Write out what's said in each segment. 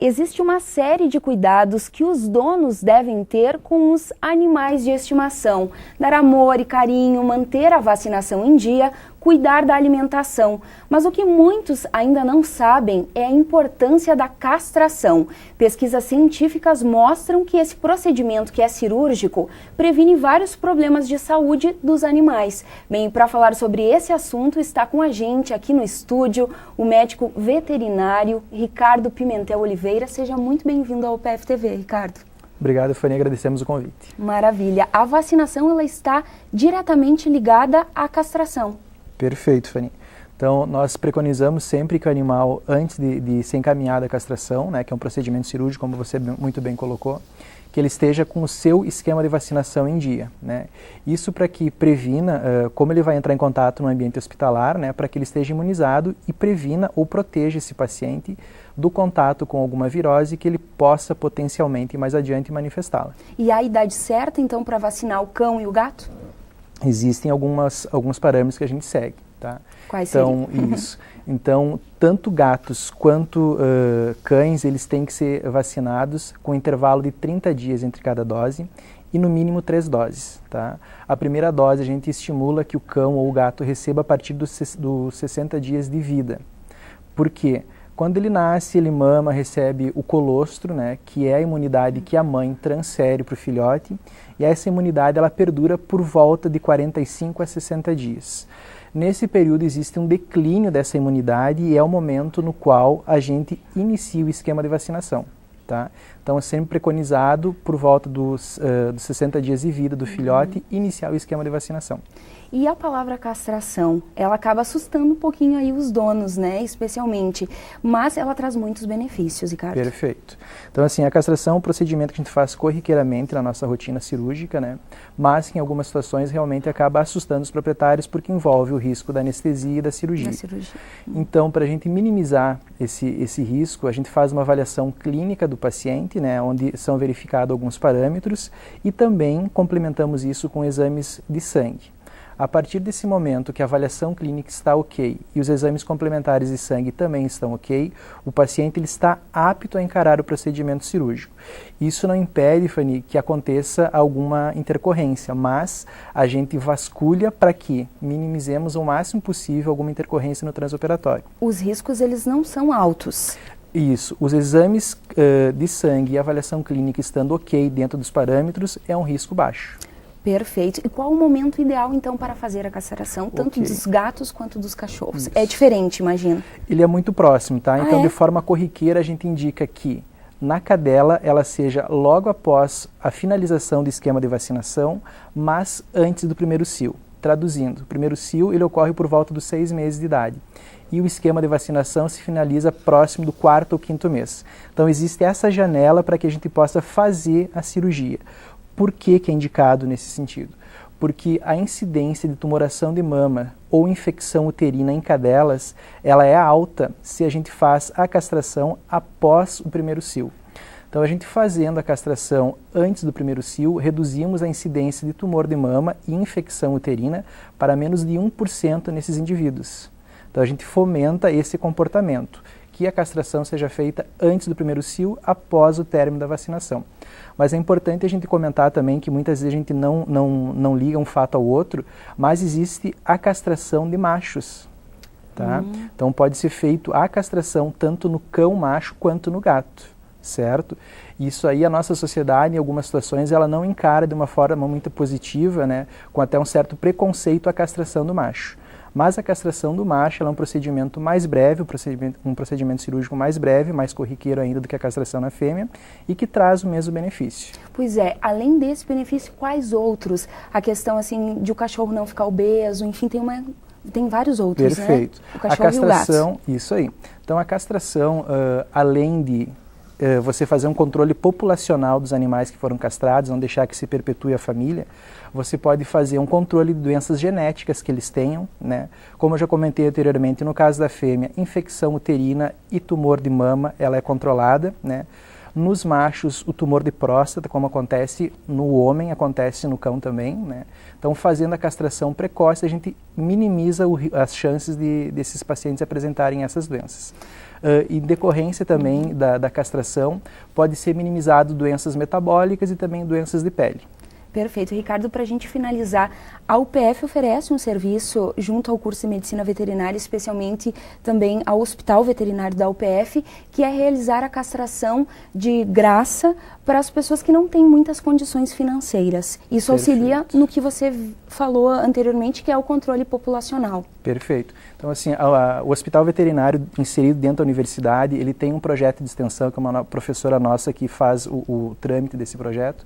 Existe uma série de cuidados que os donos devem ter com os animais de estimação. Dar amor e carinho, manter a vacinação em dia, cuidar da alimentação. Mas o que muitos ainda não sabem é a importância da castração. Pesquisas científicas mostram que esse procedimento, que é cirúrgico, previne vários problemas de saúde dos animais. Bem, para falar sobre esse assunto, está com a gente aqui no estúdio o médico veterinário Ricardo Pimentel Oliveira. Seja muito bem-vindo ao PFTV, Ricardo. Obrigado, Fanny, agradecemos o convite. Maravilha. A vacinação ela está diretamente ligada à castração. Perfeito, Fanny. Então, nós preconizamos sempre que o animal, antes de ser encaminhado à castração, né, que é um procedimento cirúrgico, como você muito bem colocou, que ele esteja com o seu esquema de vacinação em dia, né? Isso para que previna, como ele vai entrar em contato no ambiente hospitalar, né, para que ele esteja imunizado e previna ou proteja esse paciente do contato com alguma virose que ele possa potencialmente mais adiante manifestá-la. E a idade certa, então, para vacinar o cão e o gato? Existem alguns parâmetros que a gente segue, tá? Quais seriam? Isso. Então, tanto gatos quanto cães, eles têm que ser vacinados com um intervalo de 30 dias entre cada dose e no mínimo 3 doses, tá? A primeira dose a gente estimula que o cão ou o gato receba a partir dos 60 dias de vida. Por quê? Quando ele nasce, ele mama, recebe o colostro, né, que é a imunidade que a mãe transfere para o filhote, e essa imunidade ela perdura por volta de 45 a 60 dias. Nesse período existe um declínio dessa imunidade e é o momento no qual a gente inicia o esquema de vacinação. Tá? Então é sempre preconizado por volta dos 60 dias de vida do filhote iniciar o esquema de vacinação. E a palavra castração, ela acaba assustando um pouquinho aí os donos, né, especialmente, mas ela traz muitos benefícios, Ricardo. Perfeito. Então assim, a castração é um procedimento que a gente faz corriqueiramente na nossa rotina cirúrgica, né, mas que em algumas situações realmente acaba assustando os proprietários porque envolve o risco da anestesia e da cirurgia. Então, para a gente minimizar esse risco, a gente faz uma avaliação clínica do paciente, né, onde são verificados alguns parâmetros e também complementamos isso com exames de sangue. A partir desse momento que a avaliação clínica está ok e os exames complementares de sangue também estão ok, o paciente ele está apto a encarar o procedimento cirúrgico. Isso não impede, Fanny, que aconteça alguma intercorrência, mas a gente vasculha para que minimizemos o máximo possível alguma intercorrência no transoperatório. Os riscos eles não são altos. Isso, os exames de sangue e a avaliação clínica estando ok dentro dos parâmetros é um risco baixo. Perfeito. E qual o momento ideal, então, para fazer a castração, tanto dos gatos quanto dos cachorros? Isso. É diferente, imagino. Ele é muito próximo, tá? Então, de forma corriqueira, a gente indica que na cadela ela seja logo após a finalização do esquema de vacinação, mas antes do primeiro cio. Traduzindo, o primeiro cio ele ocorre por volta dos 6 meses de idade. E o esquema de vacinação se finaliza próximo do 4º ou 5º mês. Então, existe essa janela para que a gente possa fazer a cirurgia. Por que é indicado nesse sentido? Porque a incidência de tumoração de mama ou infecção uterina em cadelas, ela é alta se a gente faz a castração após o primeiro cio. Então, a gente fazendo a castração antes do primeiro cio, reduzimos a incidência de tumor de mama e infecção uterina para menos de 1% nesses indivíduos. Então, a gente fomenta esse comportamento, que a castração seja feita antes do primeiro cio, após o término da vacinação. Mas é importante a gente comentar também que muitas vezes a gente não liga um fato ao outro, mas existe a castração de machos. Tá? Então pode ser feito a castração tanto no cão macho quanto no gato, certo? Isso aí a nossa sociedade, em algumas situações, ela não encara de uma forma muito positiva, né, com até um certo preconceito a castração do macho. Mas a castração do macho ela é um procedimento mais breve, um procedimento cirúrgico mais breve, mais corriqueiro ainda do que a castração na fêmea e que traz o mesmo benefício. Pois é, além desse benefício, quais outros? A questão assim de o cachorro não ficar obeso, enfim, tem vários outros, perfeito, né? O cachorro a castração, e o gato. Isso aí. Então a castração, além de você fazer um controle populacional dos animais que foram castrados, não deixar que se perpetue a família, você pode fazer um controle de doenças genéticas que eles tenham, né? Como eu já comentei anteriormente, no caso da fêmea, infecção uterina e tumor de mama, ela é controlada, né? Nos machos, o tumor de próstata, como acontece no homem, acontece no cão também, né? Então, fazendo a castração precoce, a gente minimiza as chances desses pacientes apresentarem essas doenças. Em decorrência também da castração, pode ser minimizado doenças metabólicas e também doenças de pele. Perfeito. Ricardo, para a gente finalizar, a UPF oferece um serviço junto ao curso de Medicina Veterinária, especialmente também ao Hospital Veterinário da UPF, que é realizar a castração de graça para as pessoas que não têm muitas condições financeiras. Isso auxilia no que você falou anteriormente, que é o controle populacional. Perfeito. Então, assim, o Hospital Veterinário, inserido dentro da universidade, ele tem um projeto de extensão, que é uma professora nossa que faz o trâmite desse projeto,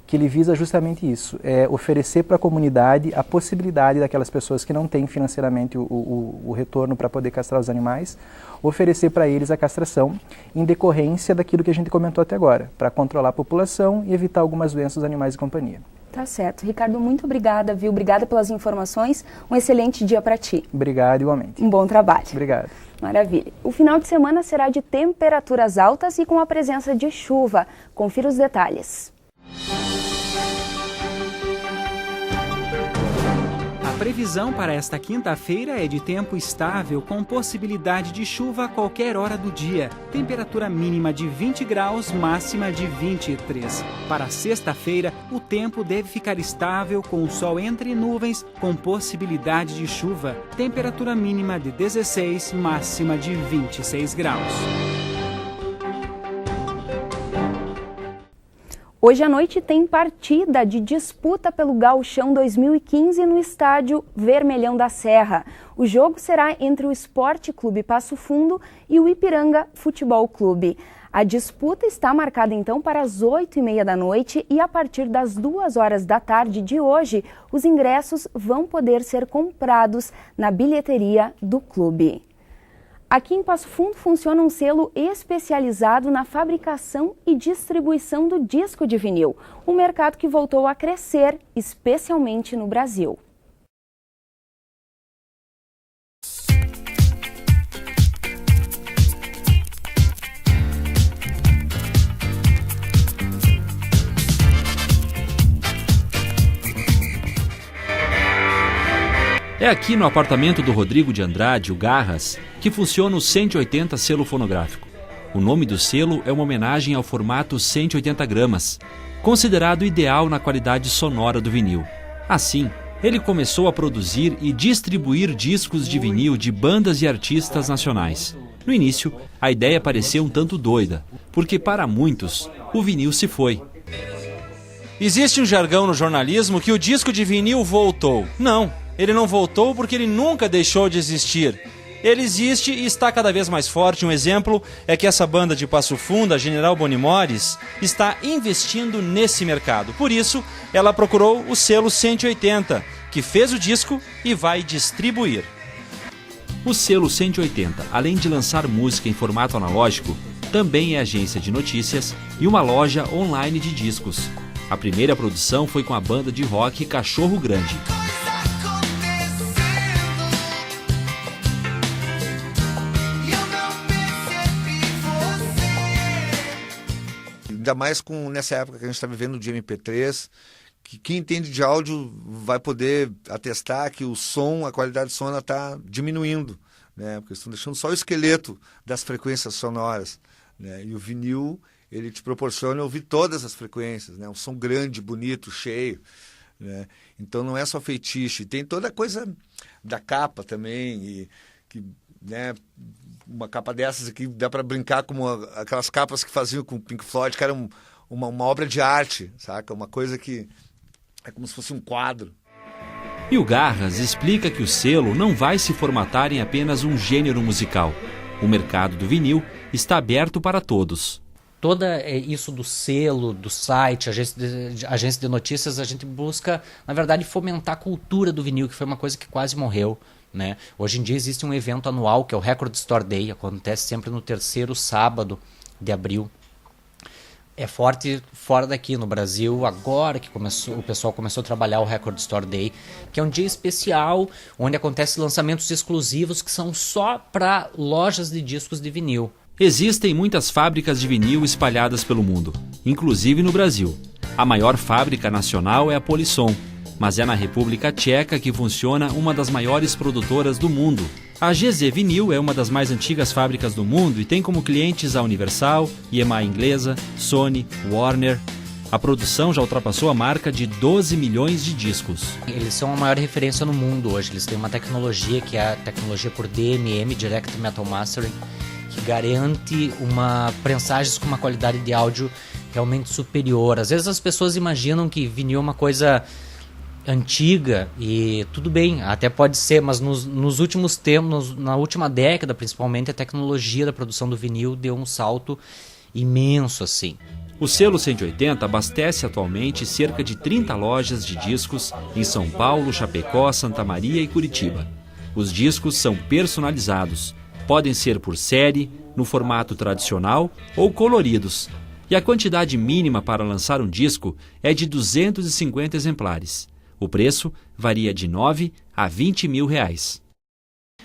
que ele visa justamente isso, oferecer para a comunidade a possibilidade daquelas pessoas que não têm financeiramente o retorno para poder castrar os animais, oferecer para eles a castração em decorrência daquilo que a gente comentou até agora, para controlar a população e evitar algumas doenças dos animais de companhia. Tá certo. Ricardo, muito obrigada, viu? Obrigada pelas informações. Um excelente dia para ti. Obrigado, igualmente. Um bom trabalho. Obrigado. Maravilha. O final de semana será de temperaturas altas e com a presença de chuva. Confira os detalhes. A previsão para esta quinta-feira é de tempo estável, com possibilidade de chuva a qualquer hora do dia. Temperatura mínima de 20 graus, máxima de 23. Para sexta-feira, o tempo deve ficar estável, com o sol entre nuvens, com possibilidade de chuva. Temperatura mínima de 16, máxima de 26 graus. Hoje à noite tem partida de disputa pelo Gauchão 2015 no estádio Vermelhão da Serra. O jogo será entre o Esporte Clube Passo Fundo e o Ipiranga Futebol Clube. A disputa está marcada então para as 8h30 da noite e a partir das 2h da tarde de hoje, os ingressos vão poder ser comprados na bilheteria do clube. Aqui em Passo Fundo funciona um selo especializado na fabricação e distribuição do disco de vinil, um mercado que voltou a crescer, especialmente no Brasil. É aqui no apartamento do Rodrigo de Andrade, o Garras, que funciona o 180 selo fonográfico. O nome do selo é uma homenagem ao formato 180 gramas, considerado ideal na qualidade sonora do vinil. Assim, ele começou a produzir e distribuir discos de vinil de bandas e artistas nacionais. No início, a ideia parecia um tanto doida, porque para muitos, o vinil se foi. Existe um jargão no jornalismo que o disco de vinil voltou. Não. Ele não voltou porque ele nunca deixou de existir. Ele existe e está cada vez mais forte. Um exemplo é que essa banda de Passo Fundo, a General Bonimores, está investindo nesse mercado. Por isso, ela procurou o selo 180, que fez o disco e vai distribuir. O selo 180, além de lançar música em formato analógico, também é agência de notícias e uma loja online de discos. A primeira produção foi com a banda de rock Cachorro Grande. Ainda mais nessa época que a gente está vivendo de MP3, que quem entende de áudio vai poder atestar que o som, a qualidade de som está diminuindo, né? Porque estão deixando só o esqueleto das frequências sonoras, né? E o vinil, ele te proporciona ouvir todas as frequências, né? Um som grande, bonito, cheio, né? Então não é só feitiço, tem toda a coisa da capa também, e que, né, uma capa dessas aqui dá para brincar como aquelas capas que faziam com o Pink Floyd, que era uma obra de arte, saca? Uma coisa que é como se fosse um quadro. E o Garras explica que o selo não vai se formatar em apenas um gênero musical. O mercado do vinil está aberto para todos. Toda isso do selo, do site, agência de notícias, a gente busca, na verdade, fomentar a cultura do vinil, que foi uma coisa que quase morreu, né? Hoje em dia existe um evento anual, que é o Record Store Day, acontece sempre no terceiro sábado de abril. É forte fora daqui, no Brasil, agora que o pessoal começou a trabalhar o Record Store Day, que é um dia especial, onde acontecem lançamentos exclusivos que são só para lojas de discos de vinil. Existem muitas fábricas de vinil espalhadas pelo mundo, inclusive no Brasil. A maior fábrica nacional é a Polisson, mas é na República Tcheca que funciona uma das maiores produtoras do mundo. A GZ Vinil é uma das mais antigas fábricas do mundo e tem como clientes a Universal, EMI Inglesa, Sony, Warner. A produção já ultrapassou a marca de 12 milhões de discos. Eles são a maior referência no mundo hoje. Eles têm uma tecnologia que é a tecnologia por DMM, Direct Metal Mastering, que garante prensagens com uma qualidade de áudio realmente superior. Às vezes as pessoas imaginam que vinil é uma coisa antiga, e tudo bem, até pode ser, mas nos últimos tempos, na última década principalmente, a tecnologia da produção do vinil deu um salto imenso assim. O selo 180 abastece atualmente cerca de 30 lojas de discos em São Paulo, Chapecó, Santa Maria e Curitiba. Os discos são personalizados, podem ser por série, no formato tradicional ou coloridos. E a quantidade mínima para lançar um disco é de 250 exemplares. O preço varia de 9 a 20 mil reais.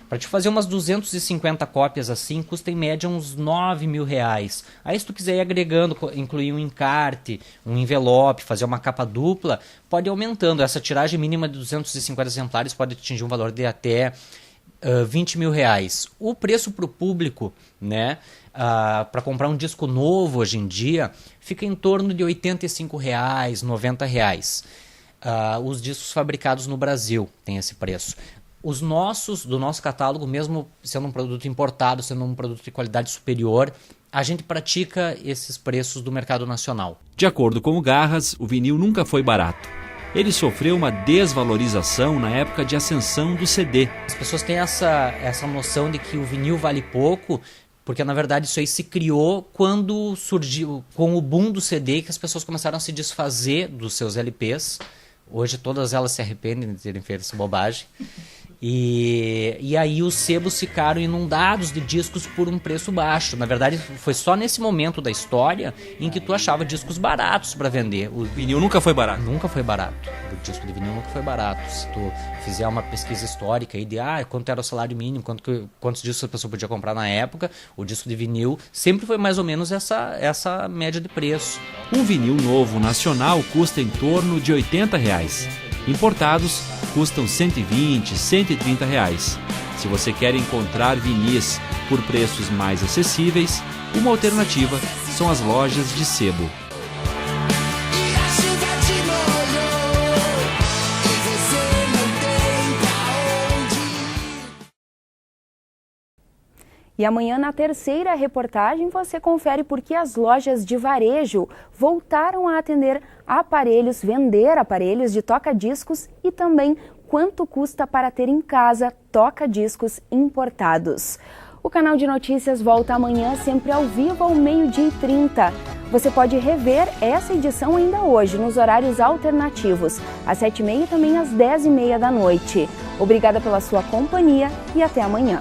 Para te fazer umas 250 cópias assim, custa em média uns 9 mil reais. Aí se tu quiser ir agregando, incluir um encarte, um envelope, fazer uma capa dupla, pode ir aumentando. Essa tiragem mínima de 250 exemplares pode atingir um valor de até 20 mil reais. O preço para o público, né, para comprar um disco novo hoje em dia, fica em torno de R$ 85, R$ 90. Os discos fabricados no Brasil têm esse preço. Os do nosso catálogo, mesmo sendo um produto importado, sendo um produto de qualidade superior, a gente pratica esses preços do mercado nacional. De acordo com o Garras, o vinil nunca foi barato. Ele sofreu uma desvalorização na época de ascensão do CD. As pessoas têm essa noção de que o vinil vale pouco, porque na verdade isso aí se criou quando surgiu, com o boom do CD, que as pessoas começaram a se desfazer dos seus LPs. Hoje todas elas se arrependem de terem feito essa bobagem. E aí os sebos ficaram inundados de discos por um preço baixo. Na verdade, foi só nesse momento da história em que tu achava discos baratos para vender. O vinil nunca foi barato? Nunca foi barato. O disco de vinil nunca foi barato. Se tu fizer uma pesquisa histórica aí de quanto era o salário mínimo, quantos discos a pessoa podia comprar na época, o disco de vinil sempre foi mais ou menos essa média de preço. Um vinil novo nacional custa em torno de R$ 80. Importados custam 120, 130 reais. Se você quer encontrar vinis por preços mais acessíveis, uma alternativa são as lojas de sebo. E amanhã, na terceira reportagem, você confere por que as lojas de varejo voltaram a vender aparelhos de toca-discos e também quanto custa para ter em casa toca-discos importados. O canal de notícias volta amanhã, sempre ao vivo, ao 12h30. Você pode rever essa edição ainda hoje, nos horários alternativos, às 7h30 e também às 10h30 da noite. Obrigada pela sua companhia e até amanhã.